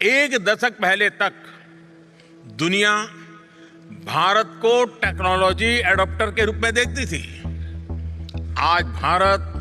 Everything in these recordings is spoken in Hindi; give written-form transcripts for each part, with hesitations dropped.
एक दशक पहले तक दुनिया भारत को टेक्नोलॉजी एडॉप्टर के रूप में देखती थी। आज भारत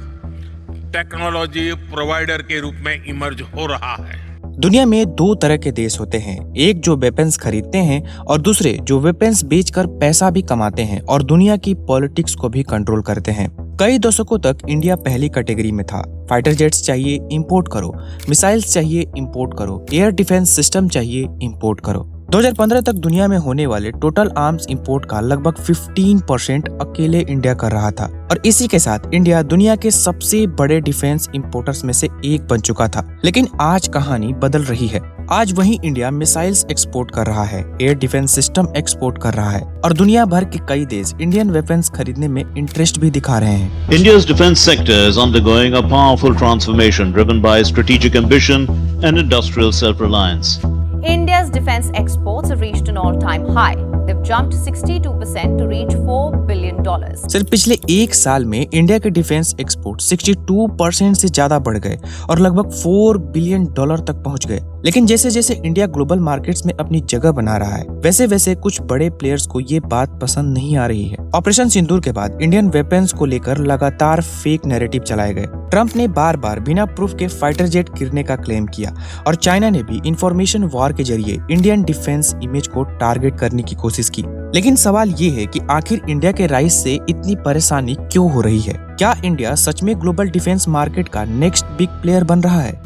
टेक्नोलॉजी प्रोवाइडर के रूप में इमर्ज हो रहा है। दुनिया में दो तरह के देश होते हैं, एक जो वेपन्स खरीदते हैं और दूसरे जो वेपन्स बेचकर पैसा भी कमाते हैं और दुनिया की पॉलिटिक्स को भी कंट्रोल करते हैं। कई दशकों तक इंडिया पहली कैटेगरी में था। फाइटर जेट्स चाहिए इंपोर्ट करो, मिसाइल्स चाहिए इंपोर्ट करो, एयर डिफेंस सिस्टम चाहिए इंपोर्ट करो। 2015 तक दुनिया में होने वाले टोटल आर्म्स इंपोर्ट का लगभग 15% अकेले इंडिया कर रहा था और इसी के साथ इंडिया दुनिया के सबसे बड़े डिफेंस इंपोर्टर्स में से एक बन चुका था। लेकिन आज कहानी बदल रही है। आज वही इंडिया मिसाइल्स एक्सपोर्ट कर रहा है, एयर डिफेंस सिस्टम एक्सपोर्ट कर रहा है और दुनिया भर के कई देश इंडियन वेपन्स खरीदने में इंटरेस्ट भी दिखा रहे हैं। India's defense sector is undergoing a powerful transformation driven by strategic ambition and industrial self-reliance. India's defense exports have reached an all-time high. They've jumped 62% to reach $4 billion. सिर्फ पिछले एक साल में इंडिया के डिफेंस एक्सपोर्ट 62% से ज्यादा बढ़ गए और लगभग $4 बिलियन तक पहुंच गए। लेकिन जैसे जैसे इंडिया ग्लोबल मार्केट्स में अपनी जगह बना रहा है, वैसे वैसे कुछ बड़े प्लेयर्स को ये बात पसंद नहीं आ रही है। ऑपरेशन सिंदूर के बाद इंडियन वेपन्स को लेकर लगातार फेक नैरेटिव चलाए गए। ट्रंप ने बार बार बिना प्रूफ के फाइटर जेट गिरने का क्लेम किया और चाइना ने भी इंफॉर्मेशन वॉर के जरिए इंडियन डिफेंस इमेज को टारगेट करने की कोशिश की। लेकिन सवाल ये है कि आखिर इंडिया के राइज से इतनी परेशानी क्यों हो रही है? क्या इंडिया सच में ग्लोबल डिफेंस मार्केट का नेक्स्ट बिग प्लेयर बन रहा है?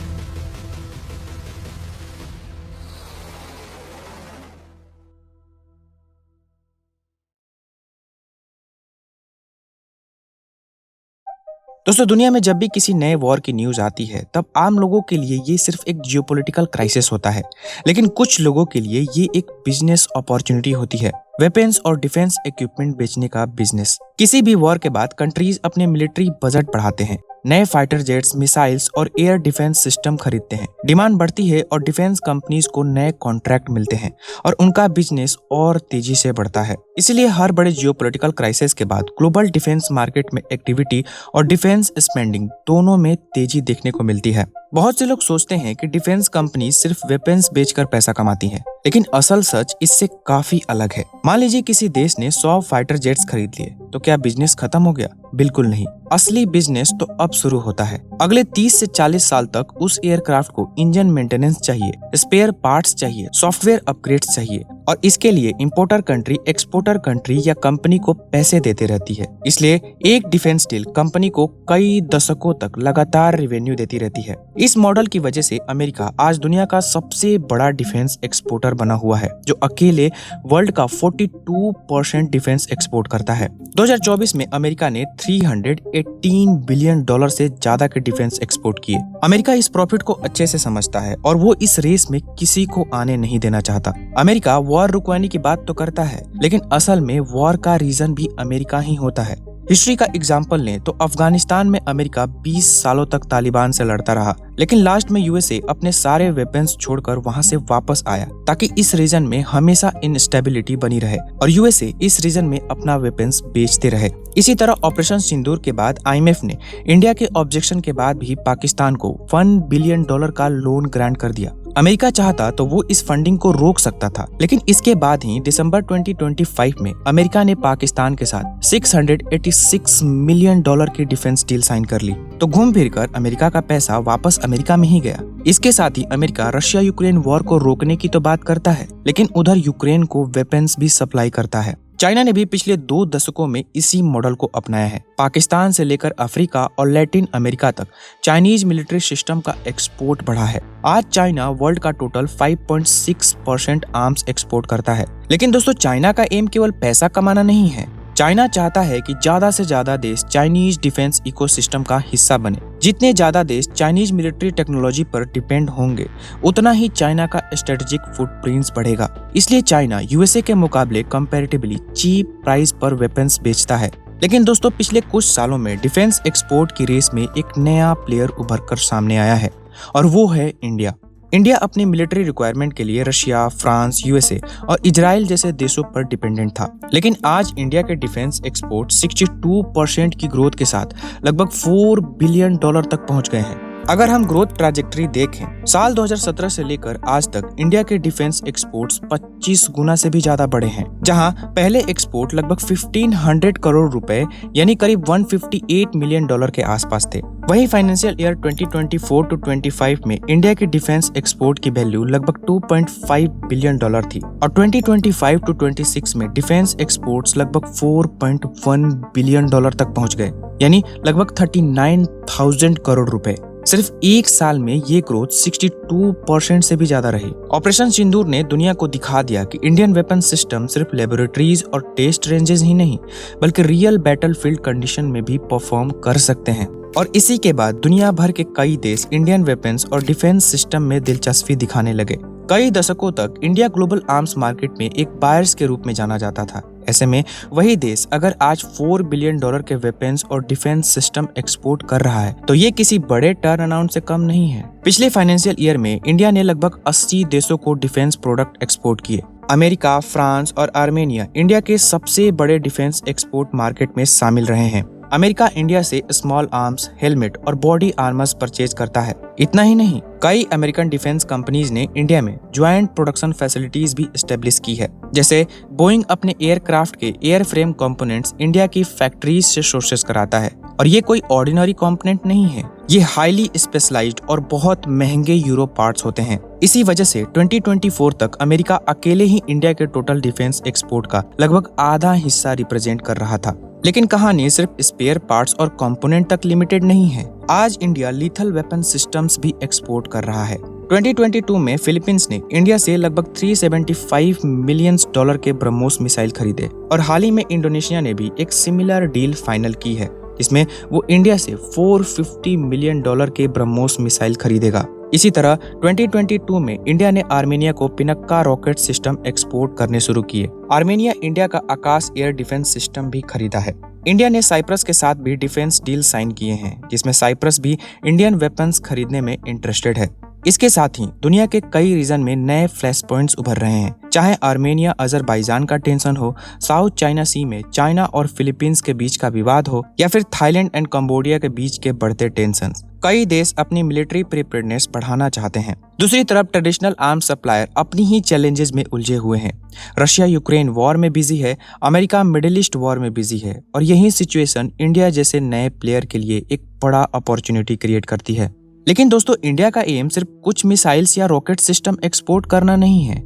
दोस्तों, दुनिया में जब भी किसी नए वॉर की न्यूज आती है तब आम लोगों के लिए ये सिर्फ एक जियोपॉलिटिकल क्राइसिस होता है, लेकिन कुछ लोगों के लिए ये एक बिजनेस अपॉर्चुनिटी होती है। वेपन्स और डिफेंस इक्विपमेंट बेचने का बिजनेस। किसी भी वॉर के बाद कंट्रीज अपने मिलिट्री बजट बढ़ाते हैं, नए फाइटर जेट्स, मिसाइल्स और एयर डिफेंस सिस्टम खरीदते हैं। डिमांड बढ़ती है और डिफेंस कंपनीज को नए कॉन्ट्रैक्ट मिलते हैं और उनका बिजनेस और तेजी से बढ़ता है। इसलिए हर बड़े जियोपॉलिटिकल क्राइसिस के बाद ग्लोबल डिफेंस मार्केट में एक्टिविटी और डिफेंस स्पेंडिंग दोनों में तेजी देखने को मिलती है। बहुत से लोग सोचते हैं कि डिफेंस कंपनी सिर्फ वेपन्स बेचकर पैसा कमाती हैं, लेकिन असल सच इससे काफी अलग है। मान लीजिए किसी देश ने 100 फाइटर जेट्स खरीद लिए, तो क्या बिजनेस खत्म हो गया? बिल्कुल नहीं। असली बिजनेस तो अब शुरू होता है। अगले 30 से 40 साल तक उस एयरक्राफ्ट को इंजन मेंटेनेंस चाहिए, स्पेयर पार्ट्स चाहिए, सॉफ्टवेयर अपग्रेड्स चाहिए और इसके लिए इंपोर्टर कंट्री, एक्सपोर्टर कंट्री या कंपनी को पैसे देते रहती है। इसलिए एक डिफेंस डील कंपनी को कई दशकों तक लगातार रेवेन्यू देती रहती है। इस मॉडल की वजह से अमेरिका आज दुनिया का सबसे बड़ा डिफेंस एक्सपोर्टर बना हुआ है, जो अकेले वर्ल्ड का 42% डिफेंस एक्सपोर्ट करता है। 2024 में अमेरिका ने $318 बिलियन से ज्यादा के डिफेंस एक्सपोर्ट किए। अमेरिका इस प्रॉफिट को अच्छे से समझता है और वो इस रेस में किसी को आने नहीं देना चाहता। अमेरिका वॉर रुकवाने की बात तो करता है, लेकिन असल में वॉर का रीजन भी अमेरिका ही होता है। हिस्ट्री का एग्जाम्पल लें तो अफगानिस्तान में अमेरिका 20 सालों तक तालिबान से लड़ता रहा, लेकिन लास्ट में यूएसए अपने सारे वेपन्स छोड़कर वहां से वापस आया ताकि इस रीजन में हमेशा इंस्टेबिलिटी बनी रहे और यूएसए इस रीजन में अपना वेपन्स बेचते रहे। इसी तरह ऑपरेशन सिंदूर के बाद आईएमएफ ने इंडिया के ऑब्जेक्शन के बाद भी पाकिस्तान को $1 बिलियन का लोन ग्रांट कर दिया। अमेरिका चाहता तो वो इस फंडिंग को रोक सकता था, लेकिन इसके बाद ही दिसंबर 2025 में अमेरिका ने पाकिस्तान के साथ $686 मिलियन की डिफेंस डील साइन कर ली। तो घूम फिर कर अमेरिका का पैसा वापस अमेरिका में ही गया। इसके साथ ही अमेरिका रशिया यूक्रेन वॉर को रोकने की तो बात करता है, लेकिन उधर यूक्रेन को वेपन्स भी सप्लाई करता है। चाइना ने भी पिछले 2 दशकों में इसी मॉडल को अपनाया है। पाकिस्तान से लेकर अफ्रीका और लैटिन अमेरिका तक चाइनीज मिलिट्री सिस्टम का एक्सपोर्ट बढ़ा है। आज चाइना वर्ल्ड का टोटल 5.6% आर्म्स एक्सपोर्ट करता है। लेकिन दोस्तों, चाइना का एम केवल पैसा कमाना नहीं है। चाइना चाहता है कि ज्यादा से ज्यादा देश चाइनीज डिफेंस इकोसिस्टम का हिस्सा बने। जितने ज्यादा देश चाइनीज मिलिट्री टेक्नोलॉजी पर डिपेंड होंगे, उतना ही चाइना का स्ट्रेटेजिक फुटप्रिंट्स बढ़ेगा। इसलिए चाइना यूएसए के मुकाबले कंपैरेटिवली चीप प्राइस पर वेपन्स बेचता है। लेकिन दोस्तों, पिछले कुछ सालों में डिफेंस एक्सपोर्ट की रेस में एक नया प्लेयर उभर कर सामने आया है और वो है इंडिया। इंडिया अपनी मिलिट्री रिक्वायरमेंट के लिए रशिया, फ्रांस, यूएसए और इजराइल जैसे देशों पर डिपेंडेंट था, लेकिन आज इंडिया के डिफेंस एक्सपोर्ट 62% की ग्रोथ के साथ लगभग $4 बिलियन तक पहुंच गए हैं। अगर हम ग्रोथ ट्रैजेक्टरी देखें, साल 2017 से लेकर आज तक इंडिया के डिफेंस एक्सपोर्ट्स 25 गुना से भी ज्यादा बढ़े हैं, जहां पहले एक्सपोर्ट लगभग 1500 करोड़ रुपए यानी करीब 158 मिलियन डॉलर के आसपास थे। वहीं फाइनेंशियल ईयर 2024 टू 25 में इंडिया की डिफेंस एक्सपोर्ट की वैल्यू लगभग 2.5 बिलियन डॉलर थी और 2025 टू 26 में डिफेंस एक्सपोर्ट्स लगभग 4.1 बिलियन डॉलर तक पहुंच गए, यानी लगभग 39,000 करोड़ रुपए। सिर्फ एक साल में ये ग्रोथ 62% से भी ज्यादा रही। ऑपरेशन सिंदूर ने दुनिया को दिखा दिया कि इंडियन वेपन सिस्टम सिर्फ लेबोरेटरीज और टेस्ट रेंजेस ही नहीं बल्कि रियल बैटलफील्ड कंडीशन में भी परफॉर्म कर सकते हैं। और इसी के बाद दुनिया भर के कई देश इंडियन वेपन्स और डिफेंस सिस्टम में दिलचस्पी दिखाने लगे। कई दशकों तक इंडिया ग्लोबल आर्म्स मार्केट में एक बायर्स के रूप में जाना जाता था। ऐसे में वही देश अगर आज 4 बिलियन डॉलर के वेपन्स और डिफेंस सिस्टम एक्सपोर्ट कर रहा है तो ये किसी बड़े टर्न अराउंड से कम नहीं है। पिछले फाइनेंशियल ईयर में इंडिया ने लगभग 80 देशों को डिफेंस प्रोडक्ट एक्सपोर्ट किए। अमेरिका, फ्रांस और आर्मेनिया इंडिया के सबसे बड़े डिफेंस एक्सपोर्ट मार्केट में शामिल रहे हैं। अमेरिका इंडिया से स्मॉल आर्म्स, हेलमेट और बॉडी आर्मर्स परचेज करता है। इतना ही नहीं, कई अमेरिकन डिफेंस कंपनीज ने इंडिया में ज्वाइंट प्रोडक्शन फैसिलिटीज भी एस्टेब्लिश की है। जैसे बोइंग अपने एयरक्राफ्ट के एयर फ्रेम कंपोनेंट्स इंडिया की फैक्ट्रीज से सोर्सेस कराता है और ये कोई ऑर्डिनरी कंपोनेंट नहीं है, ये हाईली स्पेशलाइज्ड और बहुत महंगे यूरो पार्ट्स होते हैं। इसी वजह से 2024 तक अमेरिका अकेले ही इंडिया के टोटल डिफेंस एक्सपोर्ट का लगभग आधा हिस्सा रिप्रेजेंट कर रहा था। लेकिन कहानी सिर्फ स्पेयर पार्ट्स और कंपोनेंट तक लिमिटेड नहीं है। आज इंडिया लीथल वेपन सिस्टम्स भी एक्सपोर्ट कर रहा है। 2022 में फिलीपींस ने इंडिया से लगभग 375 मिलियन डॉलर के ब्रह्मोस मिसाइल खरीदे और हाल ही में इंडोनेशिया ने भी एक सिमिलर डील फाइनल की है, जिसमें वो इंडिया से 450 मिलियन डॉलर के ब्रह्मोस मिसाइल खरीदेगा। इसी तरह 2022 में इंडिया ने आर्मेनिया को पिनक्का रॉकेट सिस्टम एक्सपोर्ट करने शुरू किए। आर्मेनिया इंडिया का आकाश एयर डिफेंस सिस्टम भी खरीदा है। इंडिया ने साइप्रस के साथ भी डिफेंस डील साइन किए हैं, जिसमें साइप्रस भी इंडियन वेपन्स खरीदने में इंटरेस्टेड है। इसके साथ ही दुनिया के कई रीजन में नए फ्लैश पॉइंट्स उभर रहे हैं, चाहे आर्मेनिया अजरबैजान का टेंशन हो, साउथ चाइना सी में चाइना और फिलीपींस के बीच का विवाद हो, या फिर थाईलैंड एंड कंबोडिया के बीच के बढ़ते टेंशन। कई देश अपनी मिलिट्री प्रिपेयर्डनेस बढ़ाना चाहते हैं। दूसरी तरफ ट्रेडिशनल आर्म्स सप्लायर अपनी ही चैलेंजेस में उलझे हुए हैं। रशिया यूक्रेन वॉर में बिजी है, अमेरिका मिडिल ईस्ट वॉर में बिजी है और यही सिचुएशन इंडिया जैसे नए प्लेयर के लिए एक बड़ा अपॉर्चुनिटी क्रिएट करती है। लेकिन दोस्तों, इंडिया का एम सिर्फ कुछ मिसाइल्स या रॉकेट सिस्टम एक्सपोर्ट करना नहीं है।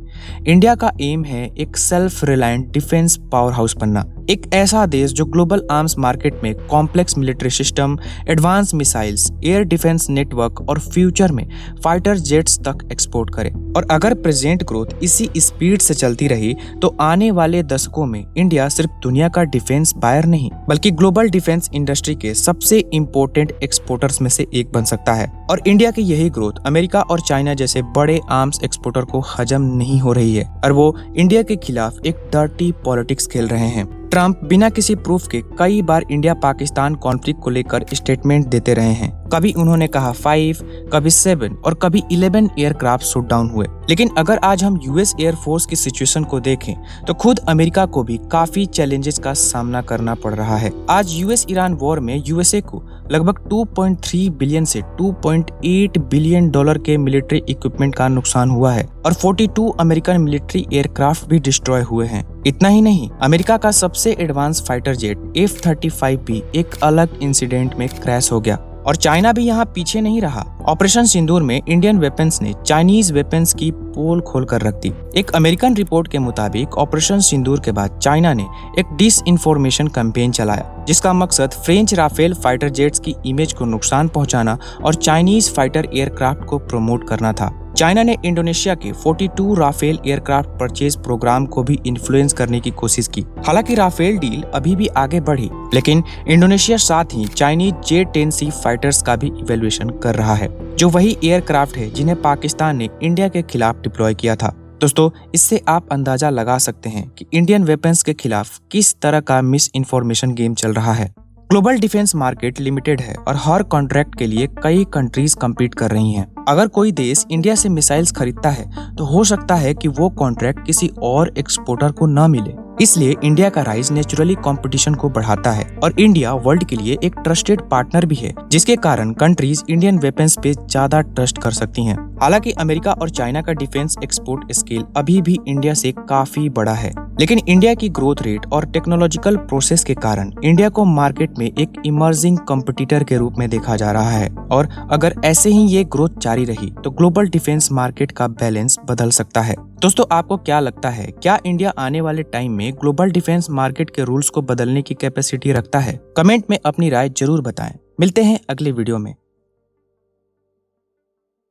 इंडिया का एम है एक self reliant defence power house बनना, एक ऐसा देश जो ग्लोबल आर्म्स मार्केट में complex military system, advance missiles, air defence network और फ्यूचर में फाइटर जेट्स तक एक्सपोर्ट करे। और अगर प्रेजेंट ग्रोथ इसी स्पीड से चलती रही तो आने वाले दशकों में इंडिया सिर्फ दुनिया का डिफेंस बायर नहीं बल्कि ग्लोबल डिफेंस इंडस्ट्री के सबसे इम्पोर्टेंट एक्सपोर्टर्स में से एक बन सकता है। और इंडिया की यही ग्रोथ अमेरिका और चाइना जैसे बड़े आर्म्स एक्सपोर्टर को हजम नहीं हो रही है और वो इंडिया के खिलाफ एक डर्टी पॉलिटिक्स खेल रहे हैं। ट्रंप बिना किसी प्रूफ के कई बार इंडिया पाकिस्तान कॉन्फ्लिक्ट को लेकर स्टेटमेंट देते रहे हैं। कभी उन्होंने कहा 5, कभी 7 और कभी 11 एयरक्राफ्ट शूट डाउन हुए। लेकिन अगर आज हम यूएस एयरफोर्स की सिचुएशन को देखें तो खुद अमेरिका को भी काफी चैलेंजेस का सामना करना पड़ रहा है। आज यूएस ईरान वॉर में यूएसए को लगभग 2.3 बिलियन से 2.8 बिलियन डॉलर के मिलिट्री इक्विपमेंट का नुकसान हुआ है और 42 अमेरिकन मिलिट्री एयरक्राफ्ट भी डिस्ट्रॉय हुए हैं। इतना ही नहीं, अमेरिका का सबसे एडवांस फाइटर जेट F-35 भी एक अलग इंसिडेंट में क्रैश हो गया और चाइना भी यहाँ पीछे नहीं रहा। ऑपरेशन सिंदूर में इंडियन वेपन्स ने चाइनीज वेपन्स की पोल खोल कर रख दी। एक अमेरिकन रिपोर्ट के मुताबिक ऑपरेशन सिंदूर के बाद चाइना ने एक डिसइंफॉर्मेशन कैंपेन चलाया जिसका मकसद फ्रेंच राफेल फाइटर जेट्स की इमेज को नुकसान पहुंचाना और चाइनीज फाइटर एयरक्राफ्ट को प्रमोट करना था। चाइना ने इंडोनेशिया के 42 राफेल एयरक्राफ्ट परचेज प्रोग्राम को भी इन्फ्लुएंस करने की कोशिश की। हालांकि राफेल डील अभी भी आगे बढ़ी, लेकिन इंडोनेशिया साथ ही चाइनीज J-10C फाइटर्स का भी इवैल्यूएशन कर रहा है, जो वही एयरक्राफ्ट है जिन्हें पाकिस्तान ने इंडिया के खिलाफ डिप्लॉय किया था। दोस्तों, इससे आप अंदाजा लगा सकते हैं कि इंडियन वेपन्स के खिलाफ किस तरह का मिस इन्फॉर्मेशन गेम चल रहा है। ग्लोबल डिफेंस मार्केट लिमिटेड है और हर कॉन्ट्रैक्ट के लिए कई कंट्रीज कम्पीट कर रही हैं। अगर कोई देश इंडिया से मिसाइल्स खरीदता है तो हो सकता है कि वो कॉन्ट्रैक्ट किसी और एक्सपोर्टर को न मिले। इसलिए इंडिया का राइज नेचुरली कंपटीशन को बढ़ाता है और इंडिया वर्ल्ड के लिए एक ट्रस्टेड पार्टनर भी है, जिसके कारण कंट्रीज इंडियन वेपन्स पे ज्यादा ट्रस्ट कर सकती हैं। हालांकि अमेरिका और चाइना का डिफेंस एक्सपोर्ट स्केल अभी भी इंडिया से काफी बड़ा है, लेकिन इंडिया की ग्रोथ रेट और टेक्नोलॉजिकल प्रोसेस के कारण इंडिया को मार्केट में एक इमर्जिंग कंपटीटर के रूप में देखा जा रहा है। और अगर ऐसे ही ये ग्रोथ जारी रही तो ग्लोबल डिफेंस मार्केट का बैलेंस बदल सकता है। दोस्तों, आपको क्या लगता है, क्या इंडिया आने वाले टाइम में ग्लोबल डिफेंस मार्केट के रूल्स को बदलने की कैपेसिटी रखता है? कमेंट में अपनी राय जरूर बताएं। मिलते हैं अगले वीडियो में।